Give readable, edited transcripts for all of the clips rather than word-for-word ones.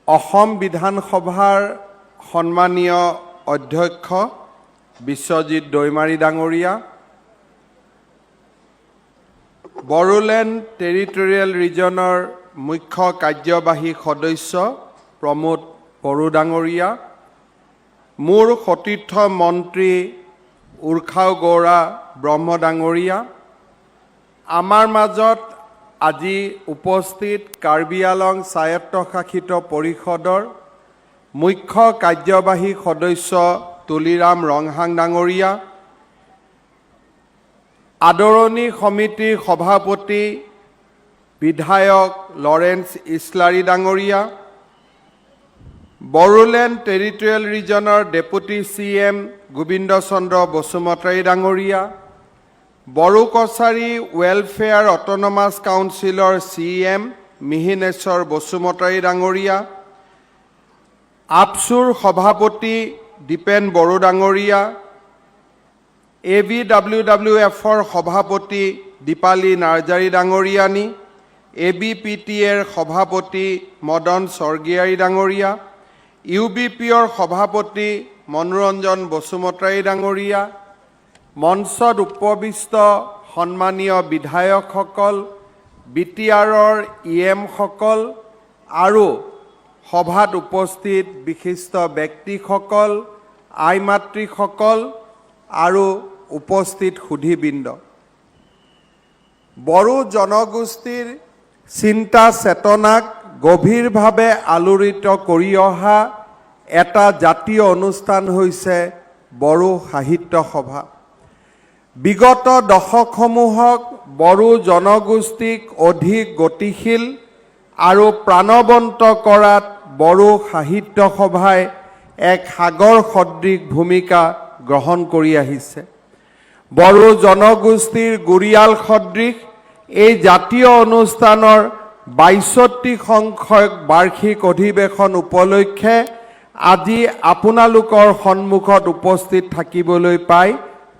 অসম বিধানসভাৰ সন্মানীয় অধ্যক্ষ বিশ্বজিৎ দৈমাৰী ডাঙৰীয়া, বড়োলেণ্ড টেৰিটৰিয়েল ৰিজনৰ মুখ্য কাৰ্যবাহী সদস্য প্ৰমোদ বড়ো ডাঙৰীয়া, মোৰ সতীৰ্থ মন্ত্ৰী উৰ্খাও গৌৰা ব্ৰহ্ম ডাঙৰীয়া, আমাৰ মাজত আজি উপস্থিত কাৰ্বি আলং স্বায়ত্তশাসিত পৰিষদৰ মুখ্য কাৰ্যবাহী সদস্য তুলিৰাম ৰংহাং ডাঙৰীয়া, আদৰণি সমিতিৰ সভাপতি বিধায়ক লৰেন্স ইছলাৰী ডাঙৰীয়া, বড়োলেণ্ড টেৰিটৰিয়েল ৰিজনৰ ডেপুটি CM গোবিন্দ চন্দ্ৰ বসুমতাৰী ডাঙৰীয়া, বড়ো কছাৰী ৱেলফেয়াৰ অট'নমাছ কাউন্সিলৰ CM মিহিনেশ্বৰ বসুমতাৰী ডাঙৰীয়া, আপচুৰ সভাপতি দীপেন বড়ো ডাঙৰীয়া, ABWWFৰ সভাপতি দীপালী নাৰ্জাৰী ডাঙৰীয়ানী, ABPTAৰ সভাপতি মদন স্বৰ্গীয়াৰী ডাঙৰীয়া, UBPৰ সভাপতি মনোৰঞ্জন বসুমতাৰী ডাঙৰীয়া, মঞ্চত উপবিষ্ট সন্মানীয় বিধায়কসকল, BTRৰ EMসকল আৰু সভাত উপস্থিত বিশিষ্ট ব্যক্তিসকল, আই মাতৃসকল আৰু উপস্থিত সুধীবৃন্দ, বড়ো জনগোষ্ঠীৰ চিন্তা চেতনাক গভীৰভাৱে আলোড়িত কৰি অহা এটা জাতীয় অনুষ্ঠান হৈছে বড়ো সাহিত্য সভা। বিগত দশকসমূহক বড়ো জনগোষ্ঠীক অধিক গতিশীল আৰু প্ৰাণৱন্ত কৰাত বড়ো সাহিত্য সভাই এক সাগৰ সদৃশ ভূমিকা গ্ৰহণ কৰি আহিছে। বড়ো জনগোষ্ঠীৰ গুৰিয়াল সদৃশ এই জাতীয় অনুষ্ঠানৰ ৬২ সংখ্যক বাৰ্ষিক অধিৱেশন উপলক্ষে আজি আপোনালোকৰ সন্মুখত উপস্থিত থাকিবলৈ পাই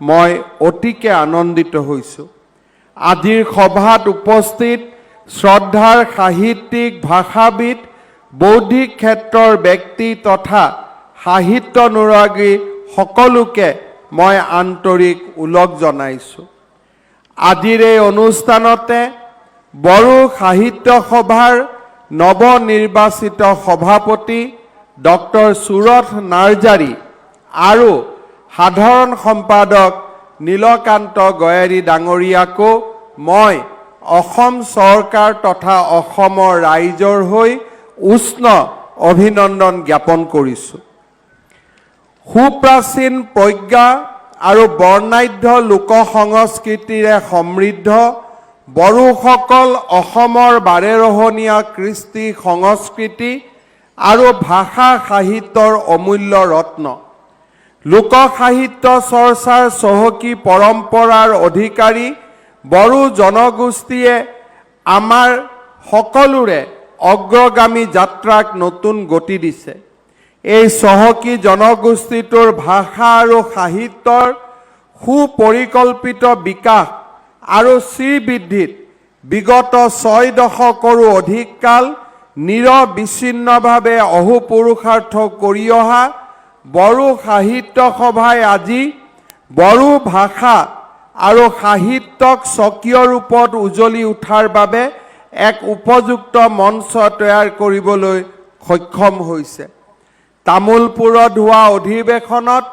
মই অতিকে আনন্দিত হৈছোঁ। আজিৰ সভাত উপস্থিত শ্ৰদ্ধাৰ সাহিত্যিক, ভাষাবিদ, বৌদ্ধিক ক্ষেত্ৰৰ ব্যক্তি তথা সাহিত্যানুৰাগী সকলোকে মই আন্তৰিক ওলগ জনাইছোঁ। আজিৰ এই অনুষ্ঠানতে বড়ো সাহিত্য সভাৰ নৱনিৰ্বাচিত সভাপতি ডক্টৰ সুৰথ নাৰ্জাৰী আৰু সাধাৰণ সম্পাদক নীলকান্ত গয়াৰী ডাঙৰীয়াকো মই অসম চৰকাৰ তথা অসমৰ ৰাইজৰ হৈ উষ্ণ অভিনন্দন জ্ঞাপন কৰিছোঁ। সুপ্ৰাচীন প্ৰজ্ঞা আৰু বৰ্ণাঢ্য লোক সংস্কৃতিৰে সমৃদ্ধ বড়োসকল অসমৰ বাৰেৰহণীয়া কৃষ্টি সংস্কৃতি আৰু ভাষা সাহিত্যৰ অমূল্য ৰত্ন। লোক সাহিত্য চৰ্চাৰ চহকী পৰম্পৰাৰ অধিকাৰী বড়ো জনগোষ্ঠীয়ে আমাৰ সকলোৰে অগ্ৰগামী যাত্ৰাক নতুন গতি দিছে। এই চহকী জনগোষ্ঠীটোৰ ভাষা আৰু সাহিত্যৰ সুপৰিকল্পিত বিকাশ আৰু শ্ৰীবৃদ্ধিত বিগত ৬ দশকৰো অধিক কাল নিৰবিচ্ছিন্নভাৱে অহোপুৰুষাৰ্থ কৰি অহা বড়ো সাহিত্য সভাই আজি বড়ো ভাষা আৰু সাহিত্যক স্বকীয় ৰূপত উজলি উঠাৰ বাবে এক উপযুক্ত মঞ্চ তৈয়াৰ কৰিবলৈ সক্ষম হৈছে। তামোলপুৰত হোৱা অধিৱেশনত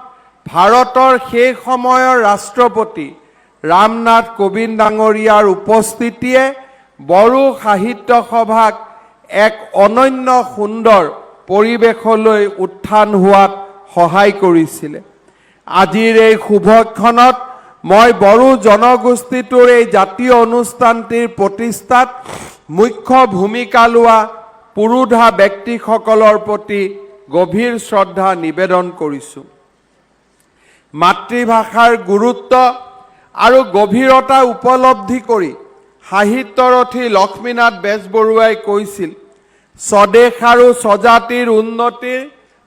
ভাৰতৰ সেই সময়ৰ ৰাষ্ট্ৰপতি ৰামনাথ কোবিন্দ ডাঙৰীয়াৰ উপস্থিতিয়ে বড়ো সাহিত্য সভাক এক অনন্য সুন্দৰ পৰিৱেশলৈ উত্থান হোৱাত সহায় কৰিছিলে। আজিৰ এই শুভক্ষণত মই বড়ো জনগোষ্ঠীটোৰ এই জাতীয় অনুষ্ঠানটিৰ প্ৰতিষ্ঠাত মুখ্য ভূমিকা লোৱা পুৰোধা ব্যক্তিসকলৰ প্ৰতি গভীৰ শ্ৰদ্ধা নিবেদন কৰিছোঁ। মাতৃভাষাৰ গুৰুত্ব আৰু গভীৰতা উপলব্ধি কৰি সাহিত্যৰথী লক্ষ্মীনাথ বেজবৰুৱাই কৈছিল, স্বদেশ আৰু স্বজাতিৰ উন্নতিৰ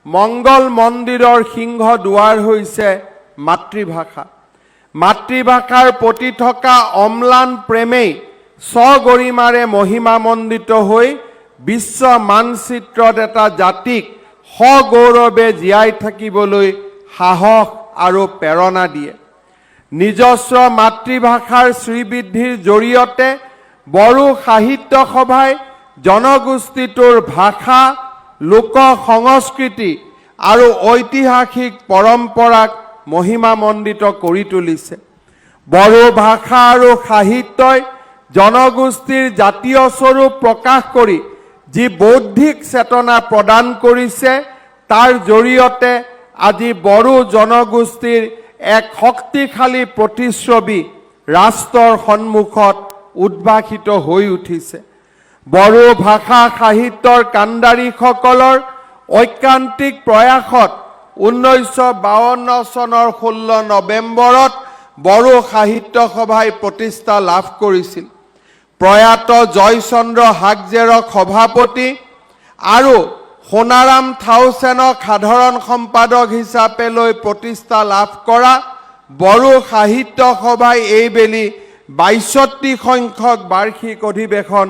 মংগল মন্দিৰৰ সিংহ দুৱাৰ হৈছে মাতৃভাষা। মাতৃভাষাৰ প্ৰতি থকা অম্লান প্ৰেমেই স্বগৰিমাৰে মহিমামণ্ডিত হৈ বিশ্ব মানচিত্ৰত এটা জাতিক সগৌৰৱে জীয়াই থাকিবলৈ সাহস আৰু প্ৰেৰণা দিয়ে। নিজস্ব মাতৃভাষাৰ শ্ৰীবৃদ্ধিৰ জৰিয়তে বড়ো সাহিত্য সভাই জনগোষ্ঠীটোৰ ভাষা, লোক সংস্কৃতি আৰু ঐতিহাসিক পৰম্পৰাক মহিমামণ্ডিত কৰি তুলিছে। বড়ো ভাষা আৰু সাহিত্যই জনগোষ্ঠীৰ জাতীয় স্বৰূপ প্ৰকাশ কৰি যি বৌদ্ধিক চেতনা প্ৰদান কৰিছে, তাৰ জৰিয়তে আজি বড়ো জনগোষ্ঠীৰ এক শক্তিশালী প্ৰতিচ্ছবি ৰাষ্ট্ৰৰ সন্মুখত উদ্ভাসিত হৈ উঠিছে। বড়ো ভাষা সাহিত্যৰ কাণ্ডাৰীসকলৰ ঐকান্তিক প্ৰয়াসত 1952 চনৰ 16 নৱেম্বৰত বড়ো সাহিত্য সভাই প্ৰতিষ্ঠা লাভ কৰিছিল। প্ৰয়াত জয়চন্দ্ৰ হাগজেৰক সভাপতি আৰু সোণাৰাম থাউচেনক সাধাৰণ সম্পাদক হিচাপে লৈ প্ৰতিষ্ঠা লাভ কৰা বড়ো সাহিত্য সভাই এইবেলি ৬২টি সংখ্যক বাৰ্ষিক অধিৱেশন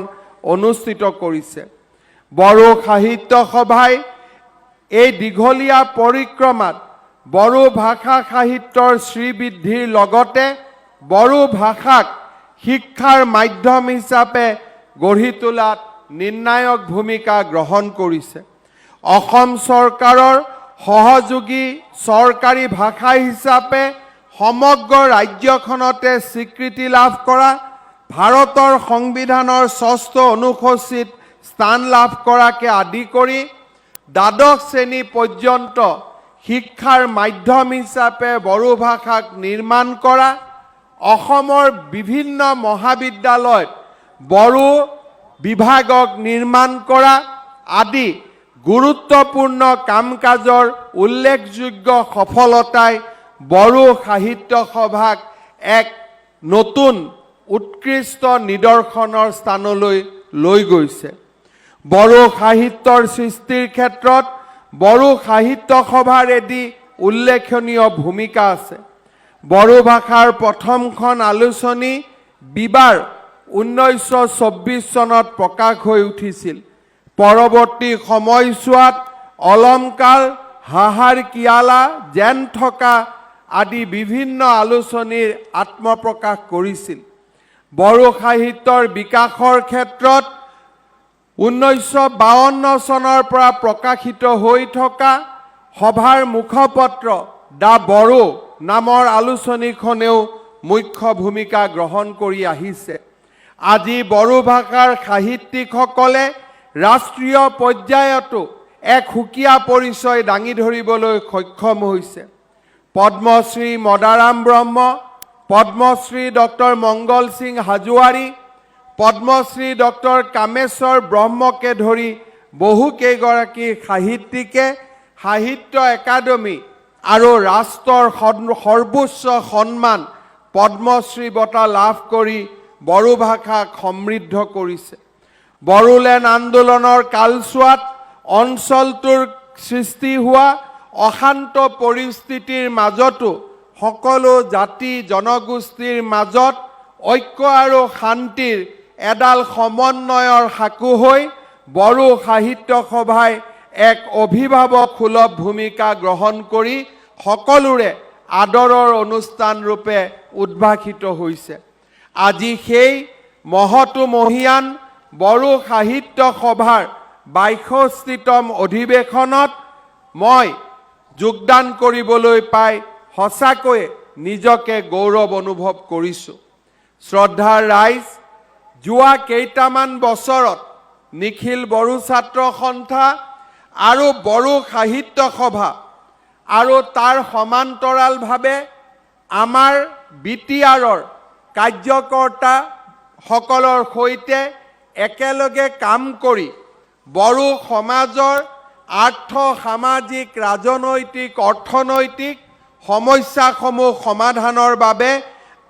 অনুষ্ঠিত কৰিছে। বড়ো সাহিত্য সভাই এই দীঘলীয়া পৰিক্ৰমাত বড়ো ভাষা সাহিত্যৰ শ্ৰীবৃদ্ধিৰ লগতে বড়ো ভাষাক শিক্ষাৰ মাধ্যম হিচাপে গঢ়ি তোলাত নিৰ্ণায়ক ভূমিকা গ্ৰহণ কৰিছে। অসম চৰকাৰৰ সহযোগী চৰকাৰী ভাষা হিচাপে সমগ্ৰ ৰাজ্যখনতে স্বীকৃতি লাভ কৰা, ভাৰতৰ সংবিধানৰ ৬ষ্ঠ অনুসূচীত স্থান লাভ কৰাকে আদি কৰি দ্বাদশ শ্ৰেণী পৰ্যন্ত শিক্ষাৰ মাধ্যম হিচাপে বড়ো ভাষাক নিৰ্মাণ কৰা, অসমৰ বিভিন্ন মহাবিদ্যালয়ত বড়ো বিভাগক নিৰ্মাণ কৰা আদি গুৰুত্বপূৰ্ণ কাম কাজৰ উল্লেখযোগ্য সফলতাই বড়ো সাহিত্য সভাক এক নতুন উৎকৃষ্ট নিদৰ্শনৰ স্থানলৈ লৈ গৈছে। বড়ো সাহিত্যৰ সৃষ্টিৰ ক্ষেত্ৰত বড়ো সাহিত্য সভাৰ এটি উল্লেখনীয় ভূমিকা আছে। বড়ো ভাষাৰ প্ৰথমখন আলোচনী বিবাৰ 1924 চনত প্ৰকাশ হৈ উঠিছিল। পৰৱৰ্তী সময়ছোৱাত অলংকাৰ, হাহাৰ কিয়ালা, জেন থকা আদি বিভিন্ন আলোচনীৰ আত্মপ্ৰকাশ কৰিছিল। বড়ো সাহিত্যৰ বিকাশৰ ক্ষেত্ৰত 1952 চনৰ পৰা প্ৰকাশিত হৈ থকা সভাৰ মুখপত্ৰ দ্য বড়ো নামৰ আলোচনীখনেও মুখ্য ভূমিকা গ্ৰহণ কৰি আহিছে। আজি বড়ো ভাষাৰ সাহিত্যিকসকলে ৰাষ্ট্ৰীয় পৰ্যায়তো এক সুকীয়া পৰিচয় দাঙি ধৰিবলৈ সক্ষম হৈছে। পদ্মশ্ৰী মদাৰাম ব্ৰহ্ম, পদ্মশ্ৰী ডক্টৰ মংগল সিং হাজোৱাৰী, পদ্মশ্ৰী ডক্টৰ কামেশ্বৰ ব্ৰহ্মকে ধৰি বহুকেইগৰাকী সাহিত্যিকে সাহিত্য একাডেমী আৰু ৰাষ্ট্ৰৰ সৰ্বোচ্চ সন্মান পদ্মশ্ৰী বঁটা লাভ কৰি বড়ো ভাষাক সমৃদ্ধ কৰিছে। বড়োলেণ্ড আন্দোলনৰ কালছোৱাত অঞ্চলটোৰ সৃষ্টি হোৱা অশান্ত পৰিস্থিতিৰ মাজতো সকলো জাতি জনগোষ্ঠীৰ মাজত ঐক্য আৰু শান্তিৰ এডাল সমন্বয়ৰ সাঁকো হৈ বড়ো সাহিত্য সভাই এক অভিভাৱক সুলভ ভূমিকা গ্ৰহণ কৰি সকলোৰে আদৰৰ অনুষ্ঠান ৰূপে উদ্ভাসিত হৈছে। আজি সেই মহতো মহিয়ান বড়ো সাহিত্য সভাৰ ৬২তম অধিৱেশনত মই যোগদান কৰিবলৈ পাই সঁচাকৈয়ে নিজকে গৌৰৱ অনুভৱ কৰিছোঁ। শ্ৰদ্ধাৰ ৰাইজ, যোৱা কেইটামান বছৰত নিখিল বড়ো ছাত্ৰ সন্থা আৰু বড়ো সাহিত্য সভা আৰু তাৰ সমান্তৰালভাৱে আমাৰ BTRৰ কাৰ্যকৰ্তাসকলৰ সৈতে একেলগে কাম কৰি বড়ো সমাজৰ আৰ্থ সামাজিক ৰাজনৈতিক অৰ্থনৈতিক সমস্যাসমূহ সমাধানৰ বাবে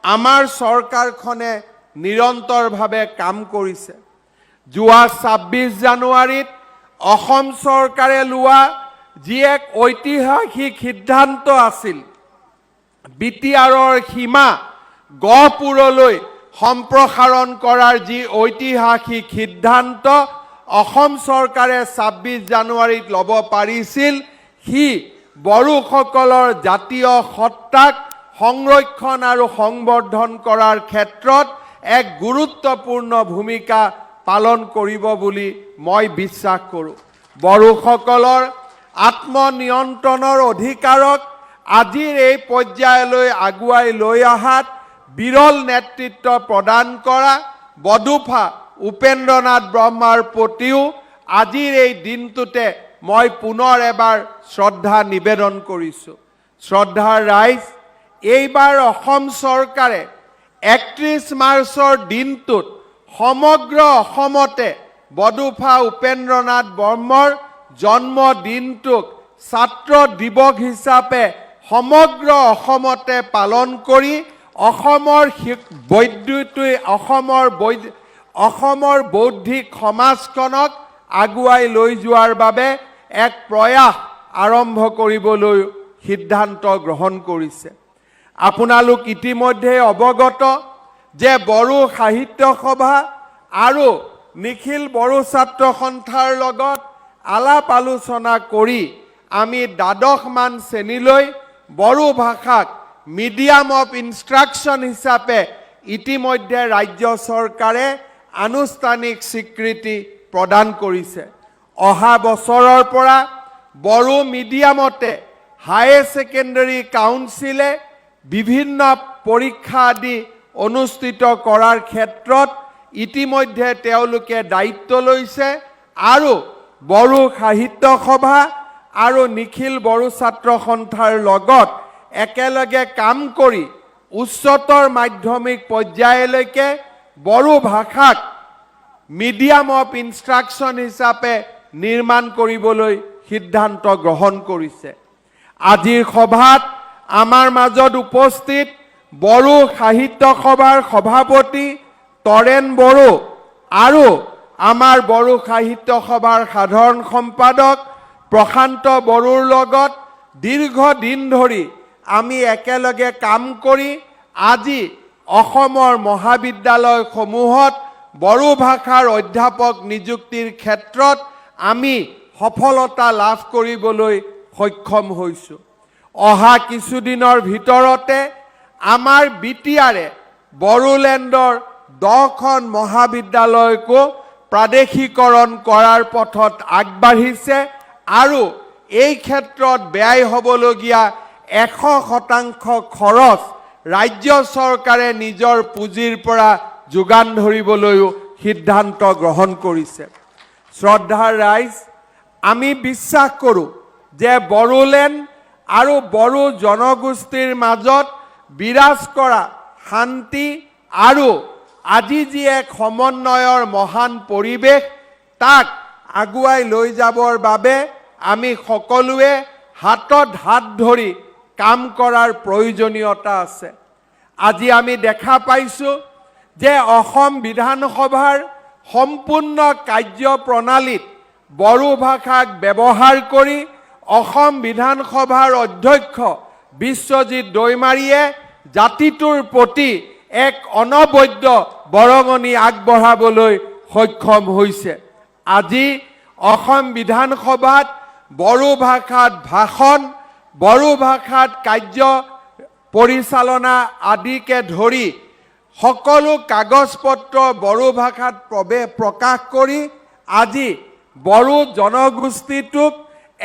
আমাৰ চৰকাৰখনে নিৰন্তৰভাৱে কাম কৰিছে। যোৱা ২৬ জানুৱাৰীত অসম চৰকাৰে লোৱা যি এক ঐতিহাসিক সিদ্ধান্ত আছিল, BTRৰ সীমা গহপুৰলৈ সম্প্ৰসাৰণ কৰাৰ যি ঐতিহাসিক সিদ্ধান্ত অসম চৰকাৰে ২৬ জানুৱাৰীত ল'ব পাৰিছিল, সি বড়োসকলৰ জাতীয় সত্তাক সংৰক্ষণ আৰু সংবৰ্ধন কৰাৰ ক্ষেত্ৰত এক গুৰুত্বপূৰ্ণ ভূমিকা পালন কৰিব বুলি মই বিশ্বাস কৰোঁ। বড়োসকলৰ আত্মনিয়ন্ত্ৰণৰ অধিকাৰক আজিৰ এই পৰ্যায়লৈ আগুৱাই লৈ অহাত বিৰল নেতৃত্ব প্ৰদান কৰা বডোফা উপেন্দ্ৰনাথ ব্ৰহ্মাৰ প্ৰতিও আজিৰ এই দিনটোতে মই পুনৰ এবাৰ শ্ৰদ্ধা নিবেদন কৰিছোঁ। শ্ৰদ্ধাৰ ৰাইজ, এইবাৰ অসম চৰকাৰে ৩১ মাৰ্চৰ দিনটোত সমগ্ৰ অসমতে বডোফা উপেন্দ্ৰনাথ ব্ৰহ্মৰ জন্মদিনটোক ছাত্ৰ দিৱস হিচাপে সমগ্ৰ অসমতে পালন কৰি অসমৰ বৌদ্ধিক সমাজখনক আগুৱাই লৈ যোৱাৰ বাবে এক প্ৰয়াস আৰম্ভ কৰিবলৈ সিদ্ধান্ত গ্ৰহণ কৰিছে। আপোনালোক ইতিমধ্যে অৱগত যে বড়ো সাহিত্য সভা আৰু নিখিল বড়ো ছাত্ৰ সন্থাৰ লগত আলাপ আলোচনা কৰি আমি দ্বাদশমান শ্ৰেণীলৈ বড়ো ভাষাক মিডিয়াম অফ ইনষ্ট্ৰাকশ্যন হিচাপে ইতিমধ্যে ৰাজ্য চৰকাৰে আনুষ্ঠানিক স্বীকৃতি প্ৰদান কৰিছে। অহা বছৰৰ পৰা বড়ো মিডিয়ামতে হায়াৰ ছেকেণ্ডাৰী কাউন্সিলে বিভিন্ন পৰীক্ষা আদি অনুষ্ঠিত কৰাৰ ক্ষেত্ৰত ইতিমধ্যে তেওঁলোকে দায়িত্ব লৈছে আৰু বড়ো সাহিত্য সভা আৰু নিখিল বড়ো ছাত্ৰ সন্থাৰ লগত একেলগে কাম কৰি উচ্চতৰ মাধ্যমিক পৰ্যায়লৈকে বড়ো ভাষাক মিডিয়াম অফ ইনষ্ট্ৰাকশ্যন হিচাপে নিৰ্মাণ কৰিবলৈ সিদ্ধান্ত গ্ৰহণ কৰিছে। আজিৰ সভাত আমাৰ মাজত উপস্থিত বড়ো সাহিত্য সভাৰ সভাপতি তৰেণ বড়ো আৰু আমাৰ বড়ো সাহিত্য সভাৰ সাধাৰণ সম্পাদক প্ৰশান্ত বড়োৰ লগত দীৰ্ঘদিন ধৰি আমি একেলগে কাম কৰি আজি অসমৰ মহাবিদ্যালয়সমূহত বড়ো ভাষাৰ অধ্যাপক নিযুক্তিৰ ক্ষেত্ৰত আমি সফলতা লাভ কৰিবলৈ সক্ষম হৈছোঁ। অহা কিছুদিনৰ ভিতৰতে আমাৰ বিটিআৰে বড়োলেণ্ডৰ 10খন মহাবিদ্যালয়কো প্ৰাদেশিকৰণ কৰাৰ পথত আগবাঢ়িছে আৰু এই ক্ষেত্ৰত ব্যয় হ'বলগীয়া 100% খৰচ ৰাজ্য চৰকাৰে নিজৰ পুঁজিৰ পৰা যোগান ধৰিবলৈও সিদ্ধান্ত গ্ৰহণ কৰিছে। শ্ৰদ্ধাৰ ৰাইজ, আমি বিশ্বাস কৰোঁ যে বড়োলেণ্ড আৰু বড়ো জনগোষ্ঠীৰ মাজত বিৰাজ কৰা শান্তি আৰু আজি যি এক সমন্বয়ৰ মহান পৰিৱেশ তাক আগুৱাই লৈ যাবৰ বাবে আমি সকলোৱে হাতত হাত ধৰি কাম কৰাৰ প্ৰয়োজনীয়তা আছে। আজি আমি দেখা পাইছোঁ যে অসম বিধানসভাৰ সম্পূৰ্ণ কাৰ্যপ্ৰণালীত বড়ো ভাষাক ব্যৱহাৰ কৰি অসম বিধানসভাৰ অধ্যক্ষ বিশ্বজিৎ দৈমাৰীয়ে জাতিটোৰ প্ৰতি এক অনবদ্য বৰঙণি আগবঢ়াবলৈ সক্ষম হৈছে। আজি অসম বিধানসভাত বড়ো ভাষাত ভাষণ, বড়ো ভাষাত কাৰ্য পৰিচালনা আদিকে ধৰি সকলো কাগজ পত্ৰ বড়ো ভাষাত প্ৰকাশ কৰি আজি বড়ো জনগোষ্ঠীটোক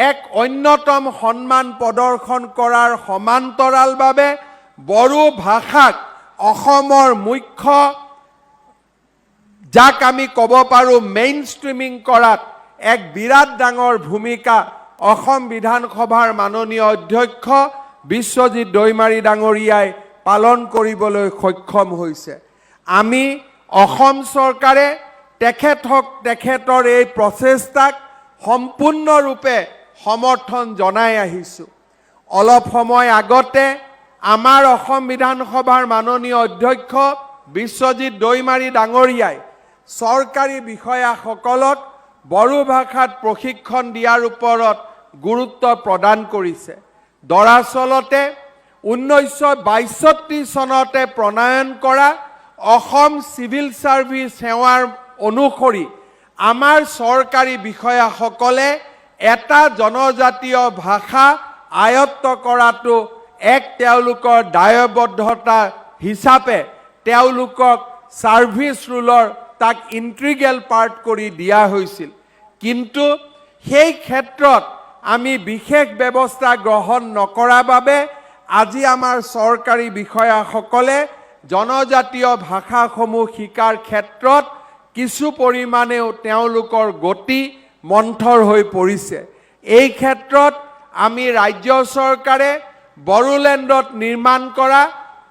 এক অন্যতম সন্মান প্ৰদৰ্শন কৰাৰ সমান্তৰালভাৱে বড়ো ভাষাক অসমৰ মুখ্য যাক আমি ক'ব পাৰোঁ মেইন ষ্ট্ৰীমিং কৰাত এক বিৰাট ডাঙৰ ভূমিকা অসম বিধানসভাৰ মাননীয় অধ্যক্ষ বিশ্বজিৎ দৈমাৰী ডাঙৰীয়াই পালন কৰিবলৈ সক্ষম হৈছে। আমি অসম চৰকাৰে তেখেতৰ এই প্ৰচেষ্টাক সম্পূৰ্ণৰূপে সমৰ্থন জনাই আহিছোঁ। অলপ সময় আগতে আমাৰ অসম বিধানসভাৰ মাননীয় অধ্যক্ষ বিশ্বজিৎ দৈমাৰী ডাঙৰীয়াই চৰকাৰী বিষয়াসকলক বড়ো ভাষাত প্ৰশিক্ষণ দিয়াৰ ওপৰত গুৰুত্ব প্ৰদান কৰিছে। দৰাচলতে 1962 চনতে প্ৰণয়ন কৰা অসম সিভিল সাৰ্ভিস সেৱাৰ অনুসৰি আমাৰ চৰকাৰী বিষয়াসকলে এটা জনজাতীয় ভাষা আয়ত্ত কৰাটো এক তেওঁলোকৰ দায়বদ্ধতা হিচাপে তেওঁলোকক সাৰ্ভিস ৰুলৰ তাক ইন্টিগ্ৰেল পাৰ্ট কৰি দিয়া হৈছিল কিন্তু সেই ক্ষেত্ৰত আমি বিশেষ ব্যৱস্থা গ্ৰহণ নকৰাৰ বাবে আজি আমাৰ চৰকাৰী বিষয়াসকলে জনজাতীয় ভাষাসমূহ শিকাৰ ক্ষেত্ৰত কিছু পৰিমাণেও তেওঁলোকৰ গতি মন্থৰ হৈ পৰিছে এই ক্ষেত্ৰত আমি ৰাজ্য চৰকাৰে বড়োলেণ্ডত নিৰ্মাণ কৰা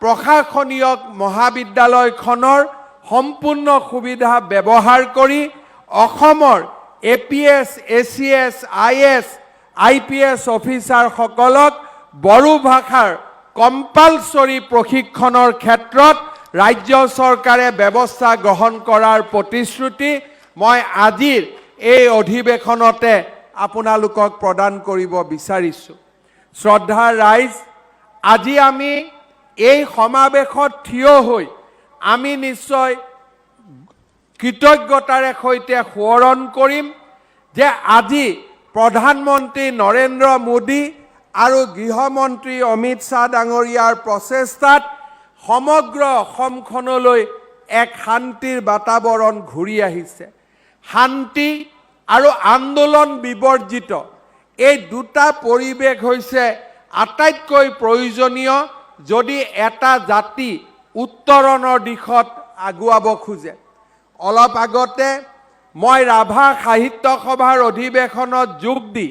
প্ৰশাসনীয় মহাবিদ্যালয়খনৰ সম্পূৰ্ণ সুবিধা ব্যৱহাৰ কৰি অসমৰ APS, ACS, IS, IPS অফিচাৰসকলক Bodo ভাষাৰ কম্পালসৰি প্ৰশিক্ষণৰ ক্ষেত্ৰত ৰাজ্য চৰকাৰে ব্যৱস্থা গ্ৰহণ কৰাৰ প্ৰতিশ্ৰুতি মই আজিৰ এই অধিৱেশনতে আপোনালোকক প্ৰদান কৰিব বিচাৰিছো শ্ৰদ্ধাৰ ৰাইজ আজি আমি এই সমাৱেশত থিয় হৈ আমি নিশ্চয় কৃতজ্ঞতাৰে সৈতে সোঁৱৰণ কৰিম যে আজি প্ৰধানমন্ত্ৰী নৰেন্দ্ৰ মোদী আৰু গৃহমন্ত্ৰী অমিত শ্বাহ ডাঙৰীয়াৰ প্ৰচেষ্টাত সমগ্ৰ অসমখনলৈ এক শান্তিৰ বাতাবৰণ ঘূৰি আহিছে শান্তি আৰু আন্দোলন বিবৰ্জিত এই দুটা পৰিৱেশ হৈছে আটাইতকৈ প্ৰয়োজনীয় যদি এটা জাতি উত্তৰণৰ দিশত আগুৱাব খোজে অলপ আগতে মই ৰাভা সাহিত্য সভাৰ অধিৱেশনত যোগ দি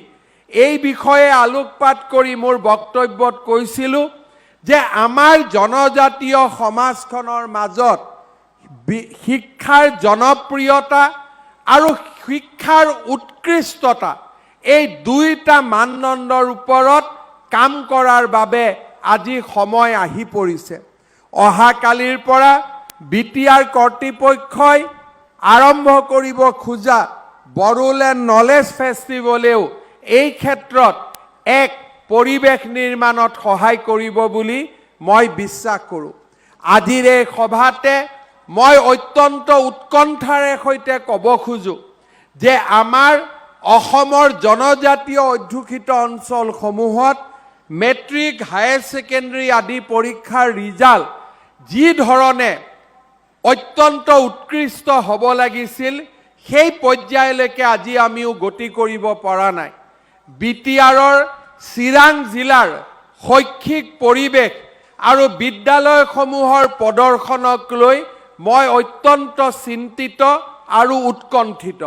এই বিষয়ে আলোকপাত কৰি মোৰ বক্তব্যত কৈছিলো যে আমাৰ জনজাতীয় সমাজখনৰ মাজত শিক্ষাৰ জনপ্ৰিয়তা আৰু শিক্ষাৰ উৎকৃষ্টতা এই দুইটা মানদণ্ডৰ ওপৰত কাম কৰাৰ বাবে আজি সময় আহি পৰিছে অহা কালিৰ পৰা বিটিআৰ কৰ্তৃপক্ষই আৰম্ভ কৰিব খোজা বড়োলেণ্ড নলেজ ফেষ্টিভেলেও এই ক্ষেত্ৰত এক পৰিৱেশ নিৰ্মাণত সহায় কৰিব বুলি মই বিশ্বাস কৰোঁ আজিৰ এই সভাতে মই অত্যন্ত উৎকণ্ঠাৰে সৈতে ক'ব খোজো যে আমাৰ অসমৰ জনজাতীয় অধ্যুষিত অঞ্চলসমূহত মেট্ৰিক হায়াৰ ছেকেণ্ডাৰী আদি পৰীক্ষাৰ ৰিজাল্ট যি ধৰণে অত্যন্ত উৎকৃষ্ট হ'ব লাগিছিল সেই পৰ্যায়লৈকে আজি আমিও গতি কৰিব পৰা নাই বিটিআৰৰ চিৰাং জিলাৰ শৈক্ষিক পৰিৱেশ আৰু বিদ্যালয়সমূহৰ প্ৰদৰ্শনক লৈ মই অত্যন্ত চিন্তিত আৰু উৎকণ্ঠিত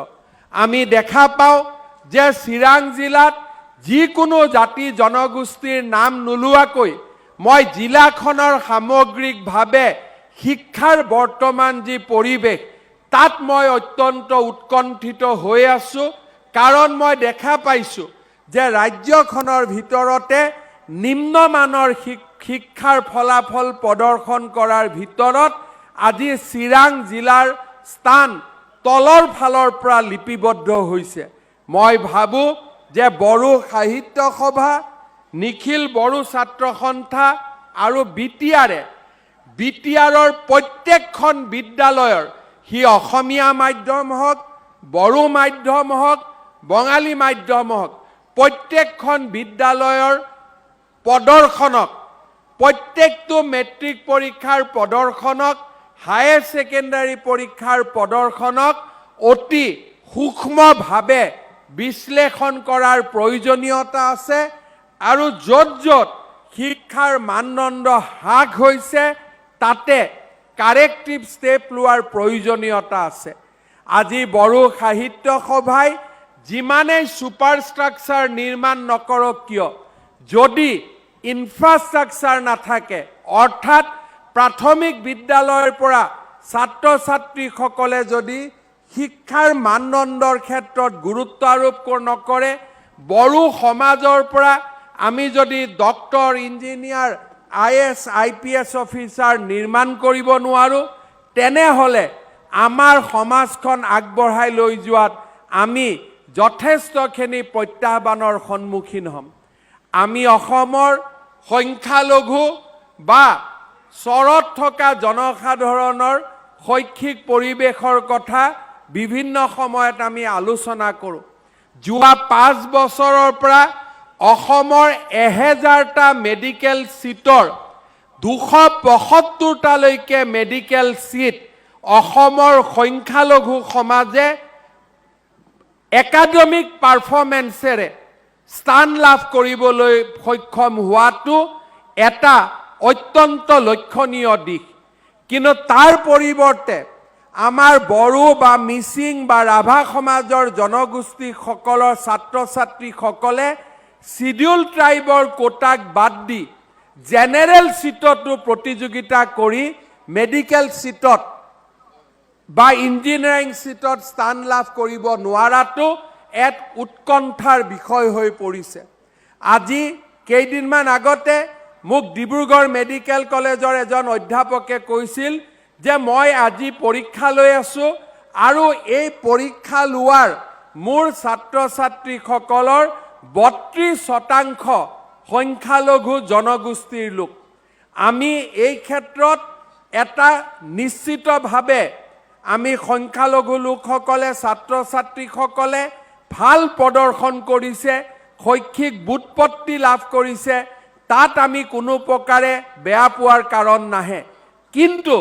আমি দেখা পাওঁ যে চিৰাং জিলাত যিকোনো জাতি জনগোষ্ঠীৰ নাম নোলোৱাকৈ মই জিলাখনৰ সামগ্ৰিকভাৱে শিক্ষাৰ বৰ্তমান যি পৰিৱেশ তাত মই অত্যন্ত উৎকণ্ঠিত হৈ আছো কাৰণ মই দেখা পাইছো যে ৰাজ্যখনৰ ভিতৰতে নিম্নমানৰ শিক্ষাৰ ফলাফল প্ৰদৰ্শন কৰাৰ ভিতৰত আজি চিৰাং জিলাৰ স্থান তলৰ ফালৰ পৰা লিপিবদ্ধ হৈছে মই ভাবো যে বড়ো সাহিত্য সভা নিখিল বড়ো ছাত্ৰ সন্থা আৰু বিটিআৰৰ প্ৰত্যেকখন বিদ্যালয়ৰ হি অসমীয়া মাধ্যম হওক বড়ো মাধ্যম হওক বঙালী মাধ্যম হওক প্ৰত্যেকখন বিদ্যালয়ৰ প্ৰদৰ্শনক প্ৰত্যেকটো মেট্ৰিক পৰীক্ষাৰ প্ৰদৰ্শনক হায়াৰ ছেকেণ্ডাৰী পৰীক্ষাৰ প্ৰদৰ্শনক অতি সূক্ষ্মভাৱে বিশ্লেষণ কৰাৰ প্ৰয়োজনীয়তা আছে আৰু য'ত য'ত শিক্ষাৰ মানদণ্ড হ্ৰাস হৈছে তাতে কাৰেক্টিভ ষ্টেপ লোৱাৰ প্ৰয়োজনীয়তা আছে আজি বড়ো সাহিত্য সভাই যিমানেই সুপাৰষ্ট্ৰাকচাৰ নিৰ্মাণ নকৰক কিয় যদি ইনফ্ৰাষ্ট্ৰাকচাৰ নাথাকে অৰ্থাৎ প্ৰাথমিক বিদ্যালয়ৰ পৰা ছাত্ৰ ছাত্ৰীসকলে যদি শিক্ষাৰ মানদণ্ডৰ ক্ষেত্ৰত গুৰুত্ব আৰোপ নকৰে বড়ো সমাজৰ পৰা আমি যদি doctor engineer IS IPS officer নিৰ্মাণ কৰিব নোৱাৰো তেনেহলে আমাৰ সমাজখন আগবঢ়াই লৈ যোৱাত আমি যথেষ্টখিনি প্ৰত্যাহ্বানৰ সন্মুখীন হ'ম আমি অসমৰ সংখ্যালঘু বা চৰত থকা জনসাধাৰণৰ শৈক্ষিক পৰিৱেশৰ কথা বিভিন্ন সময়ত আমি আলোচনা কৰোঁ। যোৱা 5 বছৰৰ পৰা অসমৰ 1000টা মেডিকেল সিটৰ 275টালৈকে মেডিকেল সিট অসমৰ সংখ্যালঘু সমাজে একাডেমিক পাৰফৰ্মেন্সেৰে স্থান লাভ কৰিবলৈ সক্ষম হোৱাটো এটা অত্যন্ত লক্ষণীয় দিশ। কিন্তু তাৰ পৰিৱৰ্তে আমাৰ বড়ো বা মিচিং বা ৰাভা সমাজৰ জনগোষ্ঠীসকলৰ ছাত্ৰ ছাত্ৰীসকলে শিডিউল ট্ৰাইবৰ কোটাক বাদ দি জেনেৰেল সিটতো প্ৰতিযোগিতা কৰি মেডিকেল সিটত বা ইঞ্জিনিয়াৰিং সিটত স্থান লাভ কৰিব নোৱাৰাটো এক উৎকণ্ঠাৰ বিষয় হৈ পৰিছে। আজি কেইদিনমান আগতে মোক ডিব্ৰুগড় মেডিকেল কলেজৰ এজন অধ্যাপকে কৈছিল যে মই আজি পৰীক্ষা লৈ আছো আৰু এই পৰীক্ষা লোৱাৰ মোৰ ছাত্ৰ ছাত্ৰীসকলৰ 32% সংখ্যালঘু জনগোষ্ঠীৰ লোক। আমি এই ক্ষেত্ৰত এটা নিশ্চিতভাৱে আমি সংখ্যালঘু লোকসকলে ছাত্ৰ ছাত্ৰীসকলে ভাল প্ৰদৰ্শন কৰিছে, শৈক্ষিক বুৎপত্তি লাভ কৰিছে, তাত আমি কোনো প্ৰকাৰে বেয়া পোৱাৰ কাৰণ নাহে। কিন্তু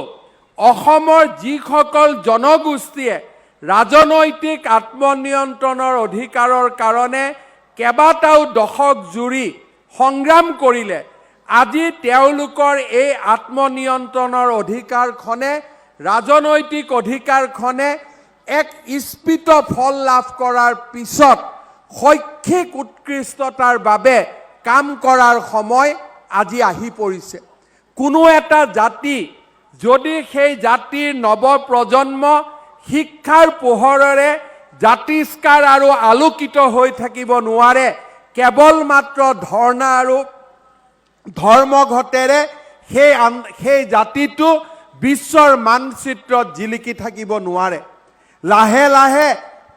অসমৰ যিসকল জনগোষ্ঠীয়ে ৰাজনৈতিক আত্মনিয়ন্ত্ৰণৰ অধিকাৰৰ কাৰণে কেইবাটাও দশক জুৰি সংগ্ৰাম কৰিলে, আজি তেওঁলোকৰ এই আত্মনিয়ন্ত্ৰণৰ অধিকাৰখনে ৰাজনৈতিক অধিকাৰখনে এক স্ফীত ফল লাভ কৰাৰ পিছত শৈক্ষিক উৎকৃষ্টতাৰ বাবে কাম কৰাৰ সময় আজি আহি পৰিছে। কোনো এটা জাতি যদি সেই জাতিৰ নৱপ্ৰজন্ম শিক্ষাৰ পোহৰেৰে জাতিষ্কাৰ আৰু আলোকিত হৈ থাকিব নোৱাৰে, কেৱল মাত্ৰ ধৰ্ণা আৰু ধৰ্মঘটেৰে সেই জাতিটো বিশ্বৰ মানচিত্ৰত জিলিকি থাকিব নোৱাৰে। লাহে লাহে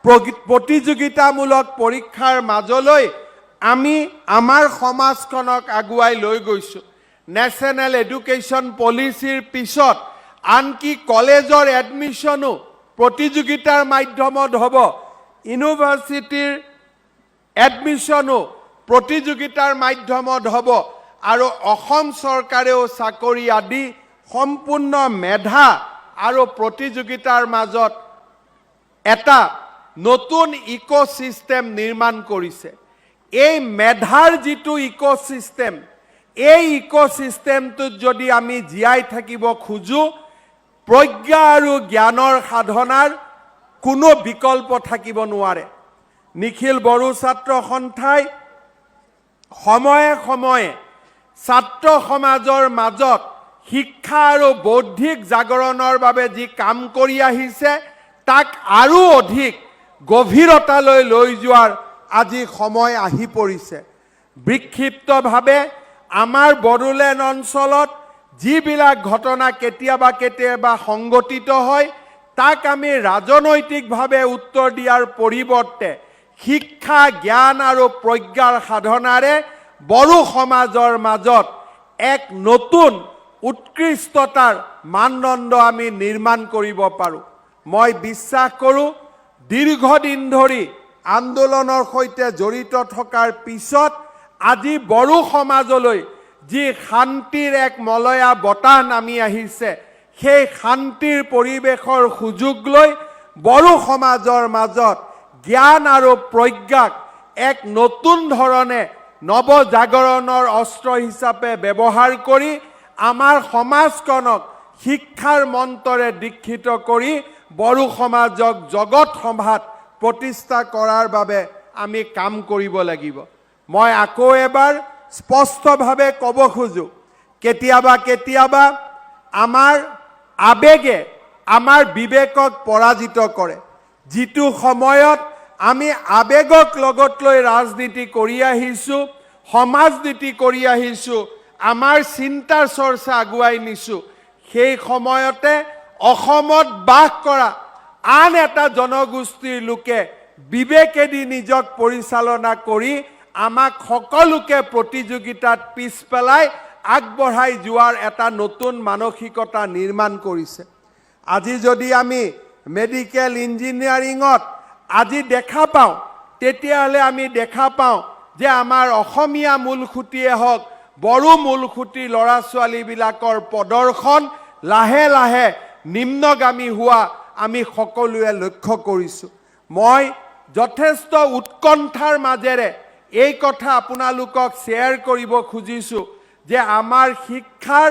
প্ৰতিযোগিতামূলক পৰীক্ষাৰ মাজলৈ আমি আমাৰ সমাজখনক আগুৱাই লৈ গৈছোঁ। নেশ্যনেল এডুকেশ্যন পলিচিৰ পিছত আনকি কলেজৰ এডমিশ্যনো প্ৰতিযোগিতাৰ মাধ্যমত হ'ব, ইউনিভাৰ্চিটিৰ এডমিশ্যনো প্ৰতিযোগিতাৰ মাধ্যমত হ'ব আৰু অসম চৰকাৰেও চাকৰি আদি সম্পূৰ্ণ মেধা আৰু প্ৰতিযোগিতাৰ মাজত এটা নতুন ইক'চিষ্টেম নিৰ্মাণ কৰিছে। এই মেধাৰ যিটো ইক'চিষ্টেম, এই ইক'চিষ্টেমটোত যদি আমি জীয়াই থাকিব খোজো, প্ৰজ্ঞা আৰু জ্ঞানৰ সাধনাৰ কোনো বিকল্প থাকিব নোৱাৰে। নিখিল বড়ো ছাত্ৰ সন্থাই সময়ে সময়ে ছাত্ৰ সমাজৰ মাজত শিক্ষা আৰু বৌদ্ধিক জাগৰণৰ বাবে যি কাম কৰি আহিছে, তাক আৰু অধিক গভীৰতালৈ লৈ যোৱাৰ আজি সময় আহি পৰিছে। বিক্ষিপ্তভাৱে আমাৰ বড়োলেণ্ড অঞ্চলত যিবিলাক ঘটনা কেতিয়াবা কেতিয়াবা সংঘটিত হয়, তাক আমি ৰাজনৈতিকভাৱে উত্তৰ দিয়াৰ পৰিৱৰ্তে শিক্ষা জ্ঞান আৰু প্ৰজ্ঞাৰ সাধনাৰে বড়ো সমাজৰ মাজত এক নতুন উৎকৃষ্টতাৰ মানদণ্ড আমি নিৰ্মাণ কৰিব পাৰোঁ। মই বিশ্বাস কৰোঁ দীৰ্ঘদিন ধৰি আন্দোলনৰ সৈতে জড়িত থকাৰ পিছত আজি বড়ো সমাজলৈ যি শান্তিৰ এক মলয়া বতাহ নামি আহিছে, সেই শান্তিৰ পৰিৱেশৰ সুযোগ লৈ বড়ো সমাজৰ মাজত জ্ঞান আৰু প্ৰজ্ঞাক এক নতুন ধৰণে নৱজাগৰণৰ অস্ত্ৰ হিচাপে ব্যৱহাৰ কৰি আমাৰ সমাজখনক শিক্ষাৰ মন্ত্ৰৰে দীক্ষিত কৰি বড়ো সমাজক জগত সভাত প্ৰতিষ্ঠা কৰাৰ বাবে আমি কাম কৰিব লাগিব। মই আকৌ এবাৰ স্পষ্টভাৱে ক'ব খোজো, কেতিয়াবা কেতিয়াবা আমাৰ আবেগে আমাৰ বিবেকক পৰাজিত কৰে। যিটো সময়ত আমি আবেগক লগত লৈ ৰাজনীতি কৰি আহিছোঁ, সমাজনীতি কৰি আহিছোঁ, আমাৰ চিন্তাৰ চৰ্চা আগুৱাই নিছোঁ, সেই সময়তে অসমত বাস কৰা আন এটা জনগোষ্ঠীৰ লোকে বিবেকেদি নিজক পৰিচালনা কৰি আমাক সকলোকে প্ৰতিযোগিতাত পিছ পেলাই আগবঢ়াই যোৱাৰ এটা নতুন মানসিকতা নিৰ্মাণ কৰিছে। আজি যদি আমি মেডিকেল ইঞ্জিনিয়াৰিঙত আজি দেখা পাওঁ, তেতিয়াহ'লে আমি দেখা পাওঁ যে আমাৰ অসমীয়া মূলসুঁতিয়ে হওক, বড়ো মূলসুঁতিৰ ল'ৰা ছোৱালীবিলাকৰ প্ৰদৰ্শন লাহে লাহে নিম্নগামী হোৱা আমি সকলোৱে লক্ষ্য কৰিছোঁ। মই যথেষ্ট উৎকণ্ঠাৰ মাজেৰে এই কথা আপোনালোকক শ্বেয়াৰ কৰিব খুজিছোঁ যে আমাৰ শিক্ষাৰ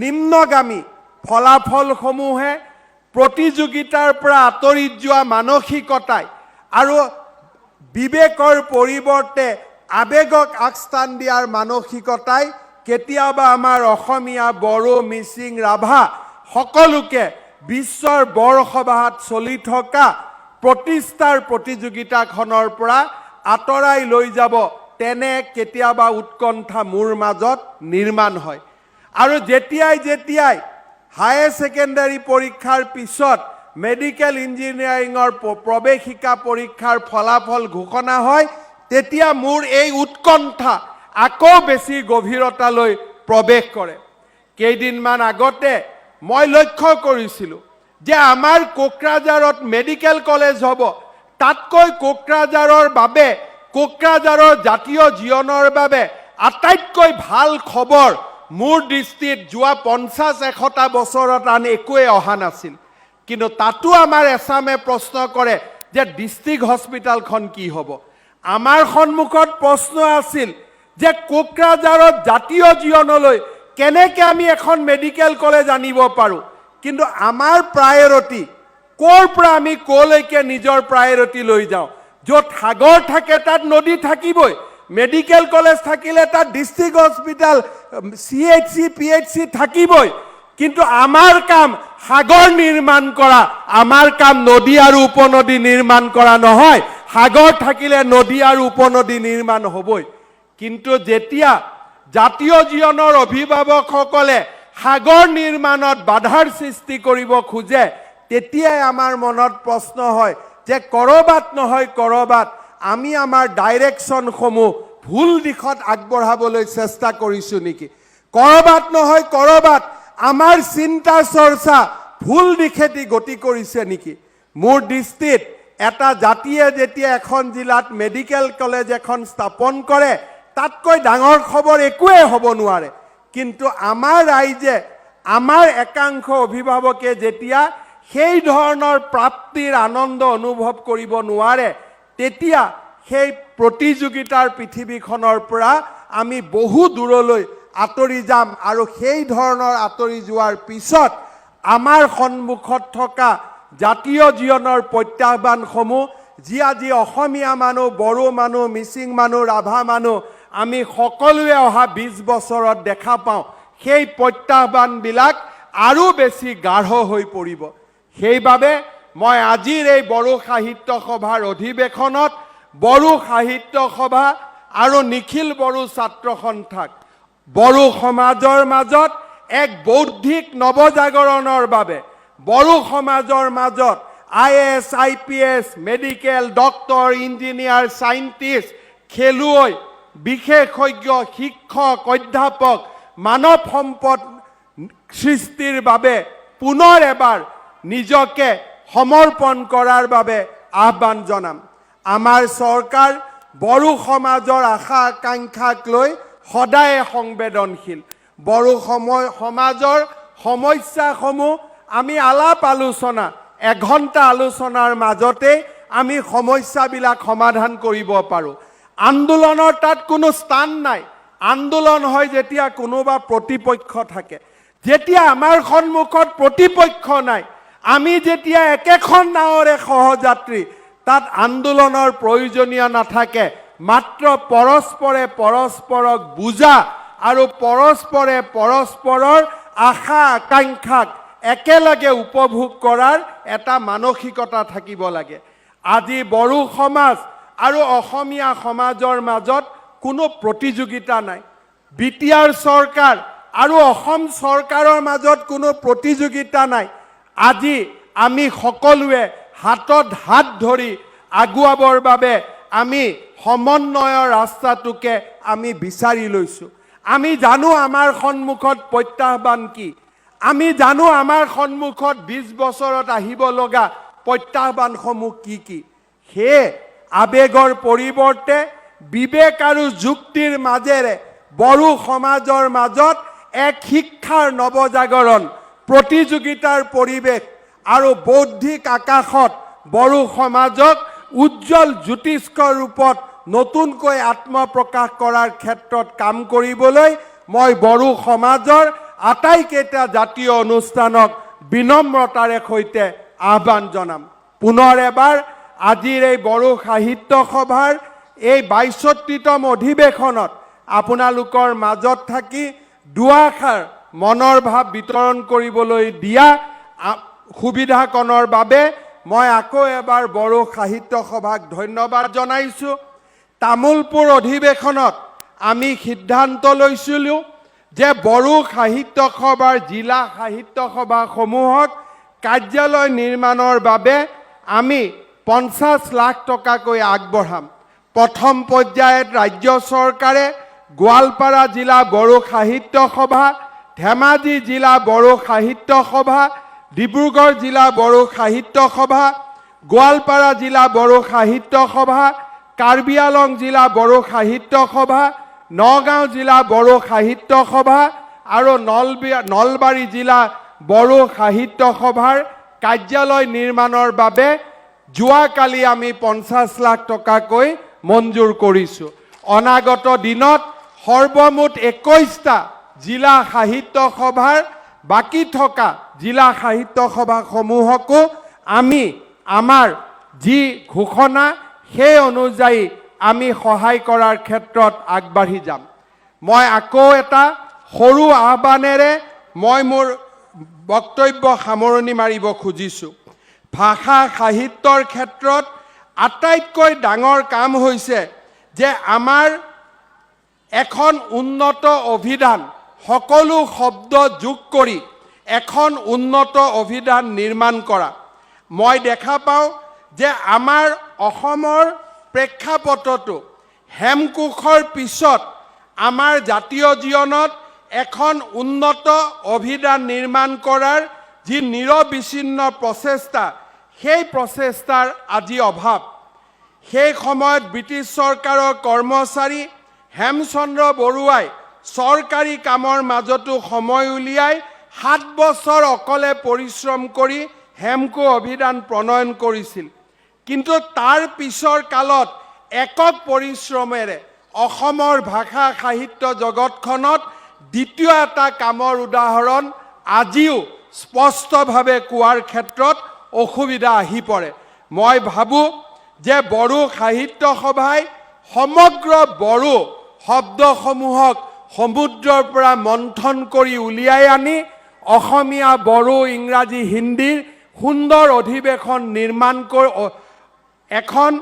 নিম্নগামী ফলাফলসমূহে প্ৰতিযোগিতাৰ পৰা আঁতৰি যোৱা মানসিকতাই আৰু বিবেকৰ পৰিৱৰ্তে আৱেগক আগস্থান দিয়াৰ মানসিকতাই কেতিয়াবা আমাৰ অসমীয়া, বড়ো, মিচিং, ৰাভা সকলোকে বিশ্বৰ বৰসবাহত চলি থকা প্ৰতিষ্ঠাৰ প্ৰতিযোগিতাখনৰ পৰা আঁতৰাই লৈ যাব, তেনে কেতিয়াবা উৎকণ্ঠা মোৰ মাজত নিৰ্মাণ হয়। আৰু যেতিয়াই হায়াৰ ছেকেণ্ডাৰী পৰীক্ষাৰ পিছত মেডিকেল ইঞ্জিনিয়াৰিঙৰ প্ৰৱেশিকা পৰীক্ষাৰ ফলাফল ঘোষণা হয়, তেতিয়া মোৰ এই উৎকণ্ঠা আকৌ বেছি গভীৰতালৈ প্ৰৱেশ কৰে। কেইদিনমান আগতে মই লক্ষ্য কৰিছিলোঁ যে আমাৰ কোকৰাঝাৰত মেডিকেল কলেজ হ'ব, তাতকৈ কোকৰাঝাৰৰ জাতীয় জীৱনৰ বাবে আটাইতকৈ ভাল খবৰ মোৰ দৃষ্টিত যোৱা 50-100টা বছৰত আন একোৱে অহা নাছিল। কিন্তু তাতো আমাৰ এছামে প্ৰশ্ন কৰে যে ডিষ্ট্ৰিক্ট হস্পিটেলখন কি হ'ব। আমাৰ সন্মুখত প্ৰশ্ন আছিল যে কোকৰাঝাৰত জাতীয় জীৱনলৈ কেনেকৈ আমি এখন মেডিকেল কলেজ আনিব পাৰোঁ। কিন্তু আমাৰ প্ৰায়ৰিটি ক'ৰ পৰা আমি ক'লৈকে নিজৰ প্ৰায়ৰিটি লৈ যাওঁ। য'ত সাগৰ থাকে তাত নদী থাকিবই, মেডিকেল কলেজ থাকিলে তাত ডিষ্ট্ৰিক্ট হস্পিটেল, CHC, PHC থাকিবই। কিন্তু আমাৰ কাম সাগৰ নিৰ্মাণ কৰা, আমাৰ কাম নদী আৰু উপনদী নিৰ্মাণ কৰা নহয়। সাগৰ থাকিলে নদী আৰু উপনদী নিৰ্মাণ হ'বই। কিন্তু যেতিয়া জাতীয় জীৱনৰ অভিভাৱকসকলে সাগৰ নিৰ্মাণত বাধাৰ সৃষ্টি কৰিব খোজে, তেতিয়াই আমাৰ মনত প্ৰশ্ন হয় যে কৰবাত নহয় কৰবাত আমি আমাৰ ডাইৰেকশ্যনসমূহ ভুল দিশত আগবঢ়াবলৈ চেষ্টা কৰিছোঁ নেকি। কৰবাত নহয় কৰবাত আমাৰ চিন্তা চৰ্চা ভুল দিশেদি গতি কৰিছে নেকি। মোৰ দৃষ্টিত এটা জাতিয়ে যেতিয়া এখন জিলাত মেডিকেল কলেজ এখন স্থাপন কৰে, তাতকৈ ডাঙৰ খবৰ একোৱে হ'ব নোৱাৰে। কিন্তু আমাৰ ৰাইজে, আমাৰ একাংশ অভিভাৱকে যেতিয়া সেই ধৰণৰ প্ৰাপ্তিৰ আনন্দ অনুভৱ কৰিব নোৱাৰে, তেতিয়া সেই প্ৰতিযোগিতাৰ পৃথিৱীখনৰ পৰা আমি বহু দূৰলৈ আঁতৰি যাম। আৰু সেই ধৰণৰ আঁতৰি যোৱাৰ পিছত আমাৰ সন্মুখত থকা জাতীয় জীৱনৰ প্ৰত্যাহ্বানসমূহ, যি আজি অসমীয়া মানুহ, বড়ো মানুহ, মিচিং মানুহ, ৰাভা মানুহ আমি সকলোৱে অহা 20 বছৰত দেখা পাওঁ, সেই প্ৰত্যাহ্বানবিলাক আৰু বেছি গাঢ় হৈ পৰিব। সেইবাবে মই আজিৰ এই বড়ো সাহিত্য সভাৰ অধিৱেশনত বড়ো সাহিত্য সভা আৰু নিখিল বড়ো ছাত্ৰ সন্থাক বড়ো সমাজৰ মাজত এক বৌদ্ধিক নৱজাগৰণৰ বাবে, বড়ো সমাজৰ মাজত IAS, IPS, medical, doctor, engineer, scientist, খেলুৱৈ, বিশেষজ্ঞ, শিক্ষক, অধ্যাপক, মানৱ সম্পদ সৃষ্টিৰ বাবে পুনৰ এবাৰ নিজকে সমৰ্পণ কৰাৰ বাবে আহ্বান জনাম। আমাৰ চৰকাৰ বড়ো সমাজৰ আশা আকাংক্ষাক লৈ সদায় সংবেদনশীল। বড়ো সমাজৰ সমস্যাসমূহ আমি আলাপ আলোচনা, এঘণ্টা আলোচনাৰ মাজতে আমি সমস্যাবিলাক সমাধান কৰিব পাৰোঁ। আন্দোলনৰ তাত কোনো স্থান নাই। আন্দোলন হয় যেতিয়া কোনোবা প্ৰতিপক্ষ থাকে। যেতিয়া আমাৰ সন্মুখত প্ৰতিপক্ষ নাই, আমি যেতিয়া একেখন নাৱৰে সহযাত্ৰী, তাত আন্দোলনৰ প্ৰয়োজনীয় নাথাকে। মাত্ৰ পৰস্পৰে পৰস্পৰক বুজা আৰু পৰস্পৰে পৰস্পৰৰ আশা আকাংক্ষাক একেলগে উপভোগ কৰাৰ এটা মানসিকতা থাকিব লাগে। আজি বড়ো সমাজ আৰু অসমীয়া সমাজৰ মাজত কোনো প্ৰতিযোগিতা নাই। বিটিআৰ চৰকাৰ আৰু অসম চৰকাৰৰ মাজত কোনো প্ৰতিযোগিতা নাই। আজি আমি সকলোৱে হাতত হাত ধৰি আগুৱাবৰ বাবে আমি সমন্বয়ৰ ৰাস্তাটোকে আমি বিচাৰি লৈছোঁ। আমি জানো আমাৰ সন্মুখত প্ৰত্যাহ্বান কি আমি জানো আমাৰ সন্মুখত 20 বছৰত আহিব লগা প্ৰত্যাহ্বানসমূহ কি কি হে আবেগৰ পৰিৱৰ্তে বিবেক আৰু যুক্তিৰ মাজেৰে বড়ো সমাজৰ মাজত এক শিক্ষাৰ নৱজাগৰণ প্ৰতিযোগিতাৰ পৰিৱেশ আৰু বৌদ্ধিক আকাশত বড়ো সমাজক উজ্জ্বল জ্যোতিষ্ক ৰূপত নতুনকৈ আত্মপ্ৰকাশ কৰাৰ ক্ষেত্ৰত কাম কৰিবলৈ মই বড়ো সমাজৰ আটাইকেইটা জাতীয় অনুষ্ঠানক বিনম্ৰতাৰে সৈতে আহ্বান জনাম পুনৰ এবাৰ আজিৰ এই বড়ো সাহিত্য সভাৰ এই ৬২তম অধিৱেশনত আপোনালোকৰ মাজত থাকি দুআষাৰ মনৰ ভাৱ বিতৰণ কৰিবলৈ দিয়া সুবিধাকণৰ বাবে মই আকৌ এবাৰ বড়ো সাহিত্য সভাক ধন্যবাদ জনাইছোঁ তামুলপুৰ অধিৱেশনত আমি সিদ্ধান্ত লৈছিলোঁ যে বড়ো সাহিত্য সভাৰ জিলা সাহিত্য সভাসমূহক কাৰ্যালয় নিৰ্মাণৰ বাবে আমি 50 লাখ টকাকৈ আগবঢ়াম প্ৰথম পৰ্যায়ত ৰাজ্য চৰকাৰে গোৱালপাৰা জিলা বড়ো সাহিত্য সভা ধেমাজি জিলা বড়ো সাহিত্য সভা ডিব্ৰুগড় জিলা বড়ো সাহিত্য সভা গোৱালপাৰা জিলা বড়ো সাহিত্য সভা কাৰ্বি আংলং জিলা বড়ো সাহিত্য সভা নগাঁও জিলা বড়ো সাহিত্য সভা আৰু নলবাৰী জিলা বড়ো সাহিত্য সভাৰ কাৰ্যালয় নিৰ্মাণৰ বাবে যোৱাকালি আমি 50 লাখ টকাকৈ মঞ্জুৰ কৰিছোঁ অনাগত দিনত সৰ্বমুঠ 21টা জিলা সাহিত্য সভাৰ বাকি থকা জিলা সাহিত্য সভাসমূহকো আমি আমাৰ যি ঘোষণা সেই অনুযায়ী আমি সহায় কৰাৰ ক্ষেত্ৰত আগবাঢ়ি যাম মই আকৌ এটা সৰু আহ্বানেৰে মই মোৰ বক্তব্য সামৰণি মাৰিব খুজিছোঁ ভাষা সাহিত্যৰ ক্ষেত্ৰত আটাইতকৈ ডাঙৰ কাম হৈছে যে আমাৰ এখন উন্নত অভিধান সকলো শব্দ যোগ কৰি এখন উন্নত অভিধান নিৰ্মাণ কৰা মই দেখা পাওঁ যে আমাৰ অসমৰ প্ৰেক্ষাপটতো হেমকোষৰ পিছত আমাৰ জাতীয় জীৱনত এখন উন্নত অভিধান নিৰ্মাণ কৰাৰ যি নিৰবিচ্ছিন্ন প্ৰচেষ্টা সেই প্ৰচেষ্টাৰ আজি অভাৱ সেই সময়ত ব্ৰিটিছ চৰকাৰৰ কৰ্মচাৰী হেমচন্দ্ৰ বৰুৱাই চৰকাৰী কামৰ মাজতো সময় উলিয়াই 7 বছৰ অকলে পৰিশ্ৰম কৰি হেমকো অভিধান প্ৰণয়ন কৰিছিল কিন্তু তাৰ পিছৰ কালত একক পৰিশ্ৰমেৰে অসমৰ ভাষা সাহিত্য জগতখনত দ্বিতীয় এটা কামৰ উদাহৰণ আজিও স্পষ্টভাৱে কোৱাৰ ক্ষেত্ৰত অসুবিধা আহি পৰে মই ভাবোঁ যে বড়ো সাহিত্য সভাই সমগ্ৰ বড়ো শব্দসমূহক সমুদ্ৰৰ পৰা মন্থন কৰি উলিয়াই আনি অসমীয়া বড়ো ইংৰাজী হিন্দীৰ সুন্দৰ অধিৱেশন নিৰ্মাণ কৰি এখন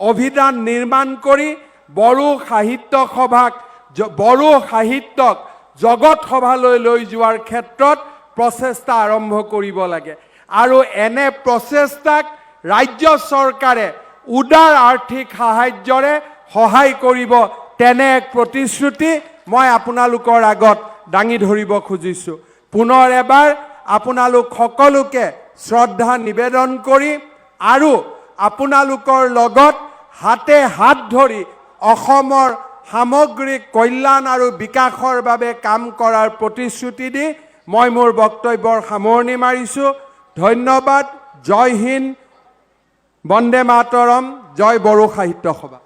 অভিধান নিৰ্মাণ কৰি বড়ো সাহিত্য সভাক বড়ো সাহিত্যক জগত সভালৈ লৈ যোৱাৰ ক্ষেত্ৰত প্ৰচেষ্টা আৰম্ভ কৰিব লাগে আৰু এনে প্ৰচেষ্টাক ৰাজ্য চৰকাৰে উদাৰ আৰ্থিক সাহায্যৰে সহায় কৰিব তেনে এক প্ৰতিশ্ৰুতি মই আপোনালোকৰ আগত দাঙি ধৰিব খুজিছোঁ পুনৰ এবাৰ আপোনালোক সকলোকে শ্ৰদ্ধা নিবেদন কৰি আৰু আপোনালোকৰ লগত হাতে হাত ধৰি অসমৰ সামগ্ৰিক কল্যাণ আৰু বিকাশৰ বাবে কাম কৰাৰ প্ৰতিশ্ৰুতি দি মই মোৰ বক্তব্যৰ সামৰণি মাৰিছোঁ ধন্যবাদ জয় হিন্দ বন্দে মাতৰম জয় বড়ো সাহিত্য সভা